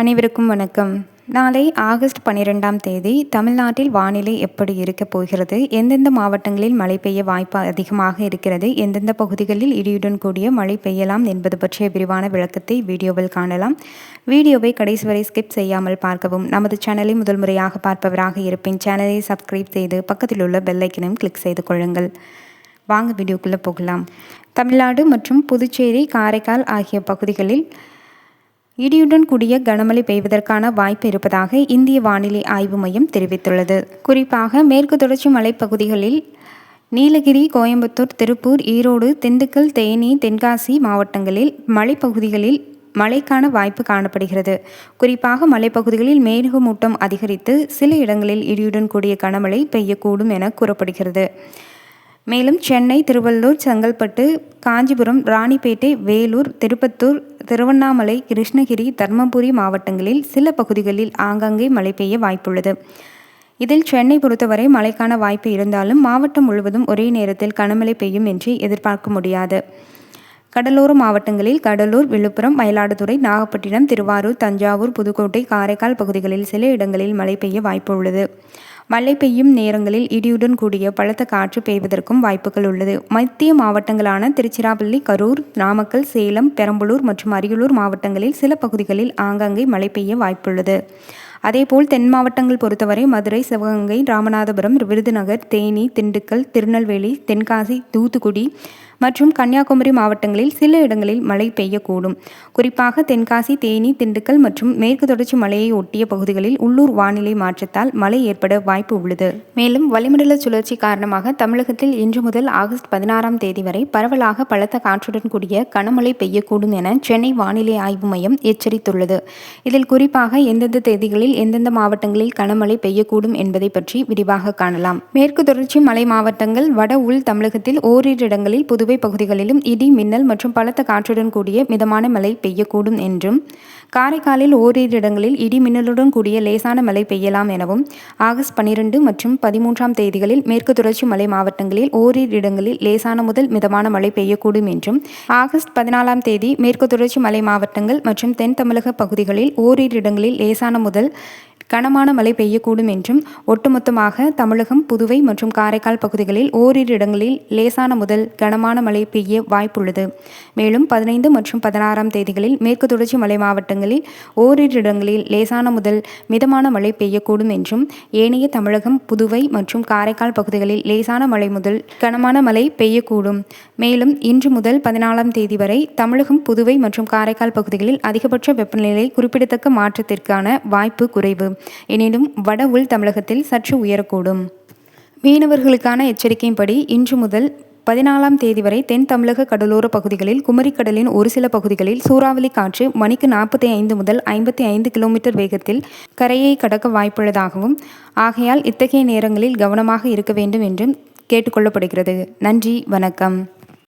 அனைவருக்கும் வணக்கம். நாளை ஆகஸ்ட் 12ஆம் தேதி தமிழ்நாட்டில் வானிலை எப்படி இருக்கப் போகிறது, எந்தெந்த மாவட்டங்களில் மழை பெய்ய வாய்ப்பு அதிகமாக இருக்கிறது, எந்தெந்த பகுதிகளில் இடியுடன் கூடிய மழை பெய்யலாம் என்பது பற்றிய விரிவான விளக்கத்தை வீடியோவில் காணலாம். வீடியோவை கடைசி வரை ஸ்கிப் செய்யாமல் பார்க்கவும். நமது சேனலை முதல் முறையாக பார்ப்பவராக இருப்பின் சேனலை சப்ஸ்கிரைப் செய்து பக்கத்தில் உள்ள பெல் ஐக்கனையும் கிளிக் செய்து கொள்ளுங்கள். வாங்க வீடியோக்குள்ளே போகலாம். தமிழ்நாடு மற்றும் புதுச்சேரி, காரைக்கால் ஆகிய பகுதிகளில் இடியுடன் கூடிய கனமழை பெய்வதற்கான வாய்ப்பு இருப்பதாக இந்திய வானிலை ஆய்வு மையம் தெரிவித்துள்ளது. குறிப்பாக மேற்கு தொடர்ச்சி மலைப்பகுதிகளில் நீலகிரி, கோயம்புத்தூர், திருப்பூர், ஈரோடு, திண்டுக்கல், தேனி, தென்காசி மாவட்டங்களில் மலைப்பகுதிகளில் மழைக்கான வாய்ப்பு காணப்படுகிறது. குறிப்பாக மலைப்பகுதிகளில் மேகமூட்டம் அதிகரித்து சில இடங்களில் இடியுடன் கூடிய கனமழை பெய்யக்கூடும் என கூறப்படுகிறது. மேலும் சென்னை, திருவள்ளூர், செங்கல்பட்டு, காஞ்சிபுரம், ராணிப்பேட்டை, வேலூர், திருப்பத்தூர், திருவண்ணாமலை, கிருஷ்ணகிரி, தர்மபுரி மாவட்டங்களில் சில பகுதிகளில் ஆங்காங்கே மழை பெய்ய வாய்ப்புள்ளது. இதில் சென்னை பொறுத்தவரை மழைக்கான வாய்ப்பு இருந்தாலும் மாவட்டம் முழுவதும் ஒரே நேரத்தில் கனமழை பெய்யும் என்று எதிர்பார்க்க முடியாது. கடலோர மாவட்டங்களில் கடலூர், விழுப்புரம், மயிலாடுதுறை, நாகப்பட்டினம், திருவாரூர், தஞ்சாவூர், புதுக்கோட்டை, காரைக்கால் பகுதிகளில் சில இடங்களில் மழை பெய்ய வாய்ப்பு உள்ளது. மழை பெய்யும் நேரங்களில் இடியுடன் கூடிய பலத்த காற்று பெய்வதற்கும் வாய்ப்புகள் உள்ளது. மத்திய மாவட்டங்களான திருச்சிராப்பள்ளி, கரூர், நாமக்கல், சேலம், பெரம்பலூர் மற்றும் அரியலூர் மாவட்டங்களில் சில பகுதிகளில் ஆங்காங்கே மழை பெய்ய வாய்ப்புள்ளது. அதேபோல் தென் மாவட்டங்கள் பொறுத்தவரை மதுரை, சிவகங்கை, ராமநாதபுரம், விருதுநகர், தேனி, திண்டுக்கல், திருநெல்வேலி, தென்காசி, தூத்துக்குடி மற்றும் கன்னியாகுமரி மாவட்டங்களில் சில இடங்களில் மழை பெய்யக்கூடும். குறிப்பாக தென்காசி, தேனி, திண்டுக்கல் மற்றும் மேற்கு தொடர்ச்சி மலையை ஒட்டிய பகுதிகளில் உள்ளூர் வானிலை மாற்றத்தால் மழை ஏற்பட வாய்ப்பு உள்ளது. மேலும் வளிமண்டல சுழற்சி காரணமாக தமிழகத்தில் இன்று முதல் ஆகஸ்ட் 16ஆம் தேதி வரை பரவலாக பலத்த காற்றுடன் கூடிய கனமழை பெய்யக்கூடும் என சென்னை வானிலை ஆய்வு மையம் எச்சரித்துள்ளது. இதில் குறிப்பாக எந்தெந்த தேதிகளில் எந்தெந்த மாவட்டங்களில் கனமழை பெய்யக்கூடும் என்பதை பற்றி விரிவாக காணலாம். மேற்கு தொடர்ச்சி மலை மாவட்டங்கள், வட உள் தமிழகத்தில் ஓரிரு இடங்களில், புதுவை பகுதிகளிலும் இடி, மின்னல் மற்றும் பலத்த காற்றுடன் கூடிய மிதமான மழை பெய்யக்கூடும் என்றும், காரைக்காலில் ஓரிரு இடங்களில் இடி மின்னலுடன் கூடிய லேசான மழை பெய்யலாம் எனவும், ஆகஸ்ட் 12 மற்றும் 13ஆம் தேதிகளில் மேற்கு தொடர்ச்சி மலை மாவட்டங்களில் ஓரிரு இடங்களில் லேசான முதல் மிதமான மழை பெய்யக்கூடும் என்றும், ஆகஸ்ட் 14ஆம் தேதி மேற்கு தொடர்ச்சி மலை மாவட்டங்கள் மற்றும் தென் தமிழக பகுதிகளில் ஓரிரு இடங்களில் லேசான முதல் கனமான மழை பெய்யக்கூடும் என்றும், ஒட்டுமொத்தமாக தமிழகம், புதுவை மற்றும் காரைக்கால் பகுதிகளில் ஓரிரு இடங்களில் லேசான முதல் கனமான மழை பெய்ய வாய்ப்புள்ளது. மேலும் 15 மற்றும் 16ஆம் தேதிகளில் மேற்கு தொடர்ச்சி மலை மாவட்டங்களில் ஓரிரு இடங்களில் லேசான முதல் மிதமான மழை பெய்யக்கூடும் என்றும், ஏனைய தமிழகம், புதுவை மற்றும் காரைக்கால் பகுதிகளில் லேசான மழை முதல் கனமான மழை பெய்யக்கூடும். மேலும் இன்று முதல் 14ஆம் தேதி வரை தமிழகம், புதுவை மற்றும் காரைக்கால் பகுதிகளில் அதிகபட்ச வெப்பநிலை குறிப்பிடத்தக்க மாற்றத்திற்கான வாய்ப்பு குறைவு. எனினும் வட உள் தமிழகத்தில் சற்று உயரக்கூடும். மீனவர்களுக்கான எச்சரிக்கையின்படி இன்று முதல் 14ஆம் தேதி வரை தென் தமிழக கடலோர பகுதிகளில், குமரிக்கடலின் ஒரு சில பகுதிகளில் சூறாவளி காற்று மணிக்கு 45 முதல் 55 கிலோமீட்டர் வேகத்தில் கரையை கடக்க வாய்ப்புள்ளதாகவும், ஆகையால் இத்தகைய நேரங்களில் கவனமாக இருக்க வேண்டும் என்றும் கேட்டுக்கொள்ளப்படுகிறது. நன்றி, வணக்கம்.